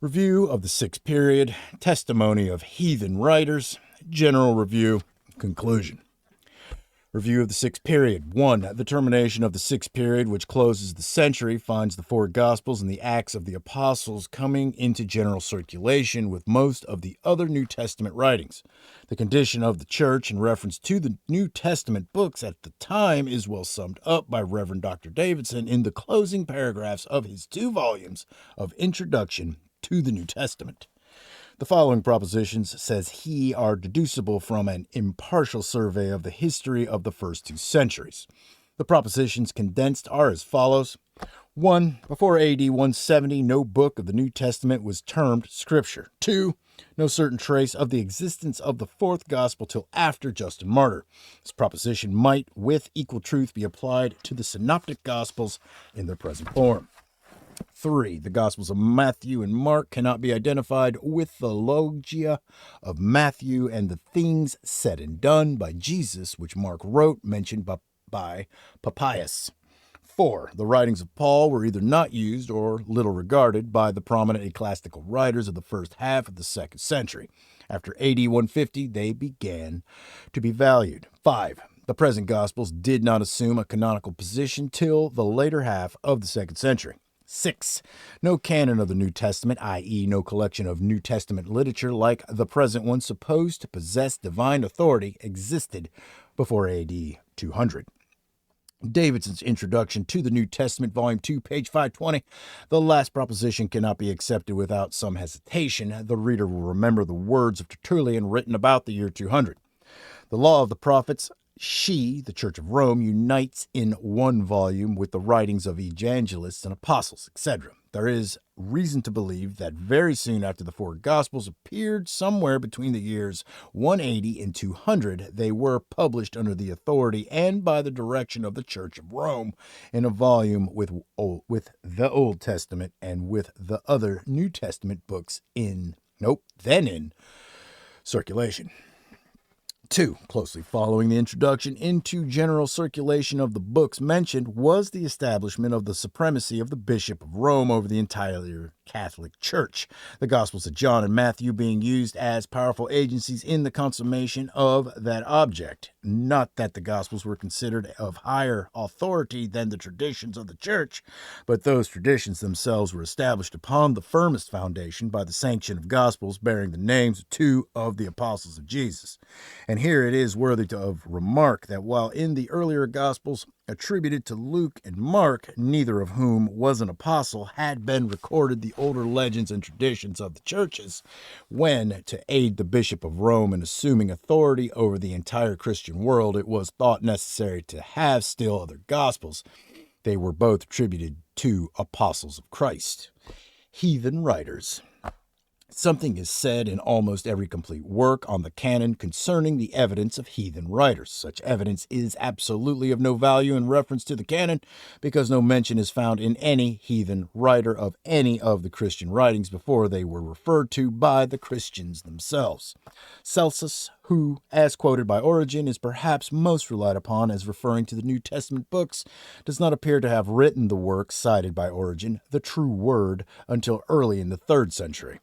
Review of the Sixth Period, Testimony of Heathen Writers, General Review, Conclusion. Review of the Sixth Period. 1. The termination of the Sixth Period, which closes the century, finds the four Gospels and the Acts of the Apostles coming into general circulation with most of the other New Testament writings. The condition of the Church in reference to the New Testament books at the time is well summed up by Reverend Dr. Davidson in the closing paragraphs of his 2 volumes of Introduction to the New Testament. The following propositions, says he, are deducible from an impartial survey of the history of the first 2 centuries. The propositions condensed are as follows. 1. Before AD 170, no book of the New Testament was termed Scripture. 2. No certain trace of the existence of the 4th Gospel till after Justin Martyr. This proposition might, with equal truth, be applied to the Synoptic Gospels in their present form. 3. The Gospels of Matthew and Mark cannot be identified with the logia of Matthew and the things said and done by Jesus, which Mark wrote, mentioned by Papias. 4. The writings of Paul were either not used or little regarded by the prominent ecclesiastical writers of the first half of the 2nd century. After AD 150, they began to be valued. 5. The present Gospels did not assume a canonical position till the later half of the 2nd century. 6. No canon of the New Testament, i.e. no collection of New Testament literature like the present one supposed to possess divine authority, existed before AD 200. Davidson's Introduction to the New Testament, Volume 2, page 520. The last proposition cannot be accepted without some hesitation. The reader will remember the words of Tertullian written about the year 200. The law of the prophets, she, the Church of Rome, unites in one volume with the writings of evangelists and apostles, etc. There is reason to believe that very soon after the 4 Gospels appeared, somewhere between the years 180 and 200, they were published under the authority and by the direction of the Church of Rome in a volume with the Old Testament and with the other New Testament books in circulation. 2. Closely following the introduction into general circulation of the books mentioned was the establishment of the supremacy of the Bishop of Rome over the entire Catholic Church, the Gospels of John and Matthew being used as powerful agencies in the consummation of that object. Not that the Gospels were considered of higher authority than the traditions of the Church, but those traditions themselves were established upon the firmest foundation by the sanction of Gospels bearing the names of 2 of the apostles of Jesus. And here it is worthy of remark that while in the earlier Gospels attributed to Luke and Mark, neither of whom was an apostle, had been recorded the older legends and traditions of the churches, when, to aid the Bishop of Rome in assuming authority over the entire Christian world, it was thought necessary to have still other Gospels. They were both attributed to apostles of Christ. Heathen writers. Something is said in almost every complete work on the canon concerning the evidence of heathen writers. Such evidence is absolutely of no value in reference to the canon, because no mention is found in any heathen writer of any of the Christian writings before they were referred to by the Christians themselves. Celsus, who, as quoted by Origen, is perhaps most relied upon as referring to the New Testament books, does not appear to have written the work cited by Origen, the true word, until early in the 3rd century.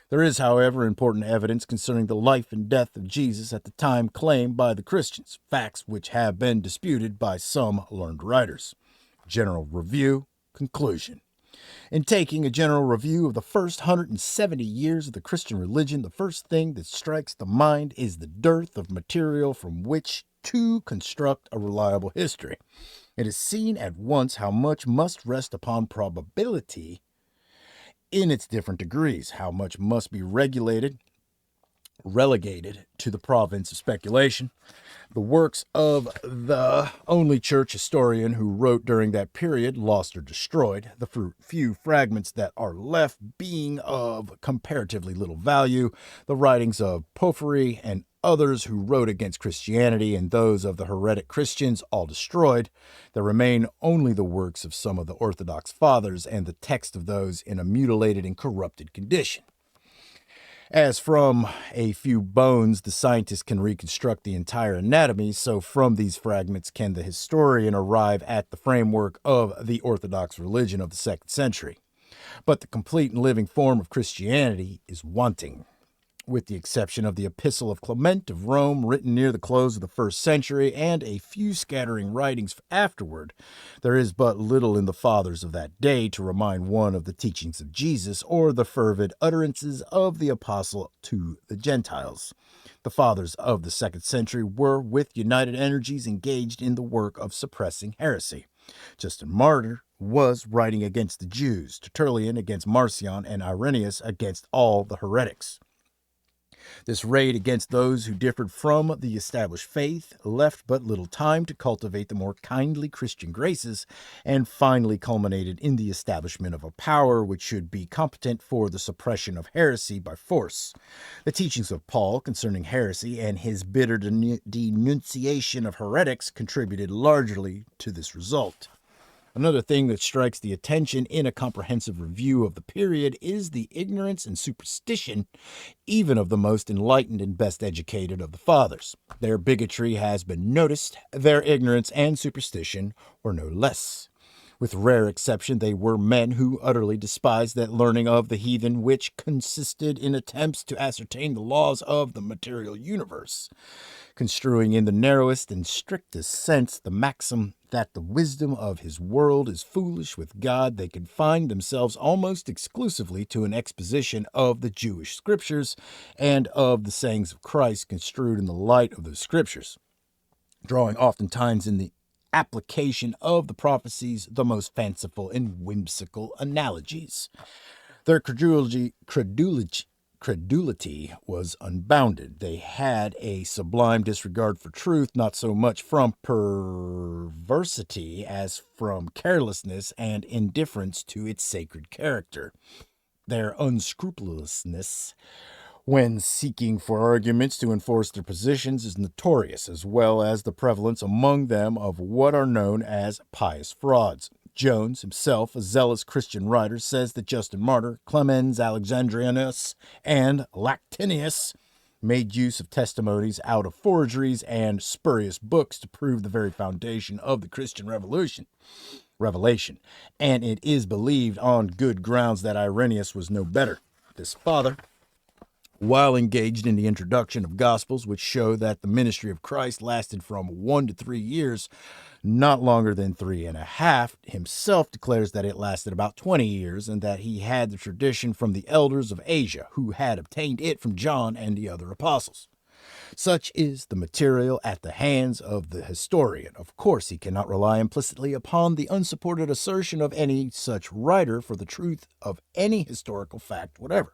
There is, however, important evidence concerning the life and death of Jesus at the time claimed by the Christians, facts which have been disputed by some learned writers. General review, conclusion. In taking a general review of the first 170 years of the Christian religion, the first thing that strikes the mind is the dearth of material from which to construct a reliable history. It is seen at once how much must rest upon probability in its different degrees, how much must be relegated to the province of speculation. The works of the only church historian who wrote during that period, lost or destroyed, the few fragments that are left being of comparatively little value, the writings of Porphyry and others who wrote against Christianity, and those of the heretic Christians, all destroyed. There remain only the works of some of the Orthodox fathers and the text of those in a mutilated and corrupted condition. As from a few bones the scientist can reconstruct the entire anatomy, so from these fragments can the historian arrive at the framework of the Orthodox religion of the 2nd century. but the complete and living form of Christianity is wanting. With the exception of the Epistle of Clement of Rome, written near the close of the 1st century, and a few scattering writings afterward, there is but little in the fathers of that day to remind one of the teachings of Jesus or the fervid utterances of the apostle to the Gentiles. The fathers of the 2nd century were, with united energies, engaged in the work of suppressing heresy. Justin Martyr was writing against the Jews, Tertullian against Marcion, and Irenaeus against all the heretics. This raid against those who differed from the established faith left but little time to cultivate the more kindly Christian graces, and finally culminated in the establishment of a power which should be competent for the suppression of heresy by force. The teachings of Paul concerning heresy and his bitter denunciation of heretics contributed largely to this result. Another thing that strikes the attention in a comprehensive review of the period is the ignorance and superstition even of the most enlightened and best educated of the fathers. Their bigotry has been noticed, their ignorance and superstition were no less. With rare exception, they were men who utterly despised that learning of the heathen which consisted in attempts to ascertain the laws of the material universe, construing in the narrowest and strictest sense the maxim that the wisdom of his world is foolish with God. They confined themselves almost exclusively to an exposition of the Jewish scriptures and of the sayings of Christ construed in the light of those scriptures, drawing oftentimes in the application of the prophecies the most fanciful and whimsical analogies. Their credulity was unbounded. They had a sublime disregard for truth, not so much from perversity as from carelessness and indifference to its sacred character. Their unscrupulousness when seeking for arguments to enforce their positions is notorious, as well as the prevalence among them of what are known as pious frauds. Jones, himself a zealous Christian writer, says that Justin Martyr, Clemens Alexandrinus, and Lactantius made use of testimonies out of forgeries and spurious books to prove the very foundation of the Christian revelation, and it is believed on good grounds that Irenaeus was no better. This father, while engaged in the introduction of Gospels, which show that the ministry of Christ lasted from 1 to 3 years, not longer than 3.5, himself declares that it lasted about 20 years, and that he had the tradition from the elders of Asia, who had obtained it from John and the other apostles. Such is the material at the hands of the historian. Of course, he cannot rely implicitly upon the unsupported assertion of any such writer for the truth of any historical fact whatever.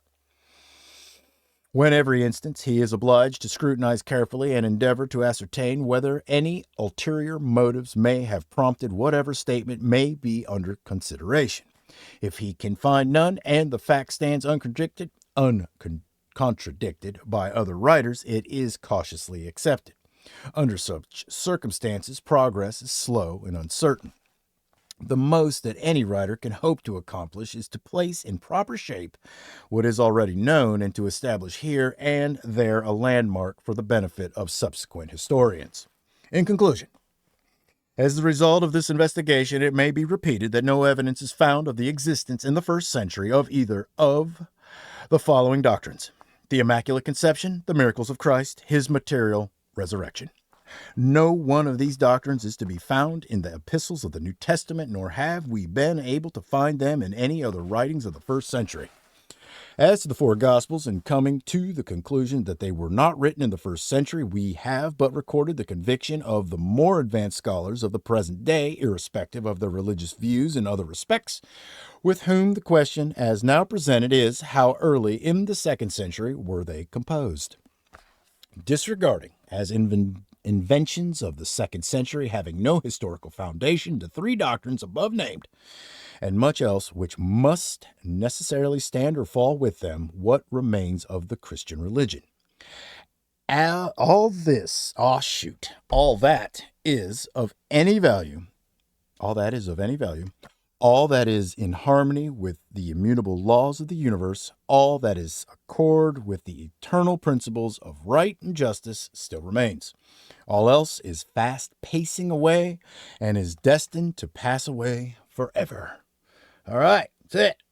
When every instance he is obliged to scrutinize carefully and endeavor to ascertain whether any ulterior motives may have prompted whatever statement may be under consideration. If he can find none, and the fact stands uncontradicted by other writers, it is cautiously accepted. Under such circumstances, progress is slow and uncertain. The most that any writer can hope to accomplish is to place in proper shape what is already known and to establish here and there a landmark for the benefit of subsequent historians. In conclusion, as the result of this investigation, it may be repeated that no evidence is found of the existence in the 1st century of either of the following doctrines: the Immaculate Conception, the miracles of Christ, his material resurrection. No one of these doctrines is to be found in the epistles of the New Testament, nor have we been able to find them in any other writings of the 1st century. As to the 4 Gospels, in coming to the conclusion that they were not written in the 1st century, we have but recorded the conviction of the more advanced scholars of the present day, irrespective of their religious views in other respects, with whom the question as now presented is, how early in the 2nd century were they composed? Disregarding as inventions of the 2nd century, having no historical foundation, the 3 doctrines above named, and much else which must necessarily stand or fall with them, what remains of the Christian religion? All that is of any value, all that is in harmony with the immutable laws of the universe, all that is accord with the eternal principles of right and justice still remains. All else is fast pacing away and is destined to pass away forever. All right, that's it.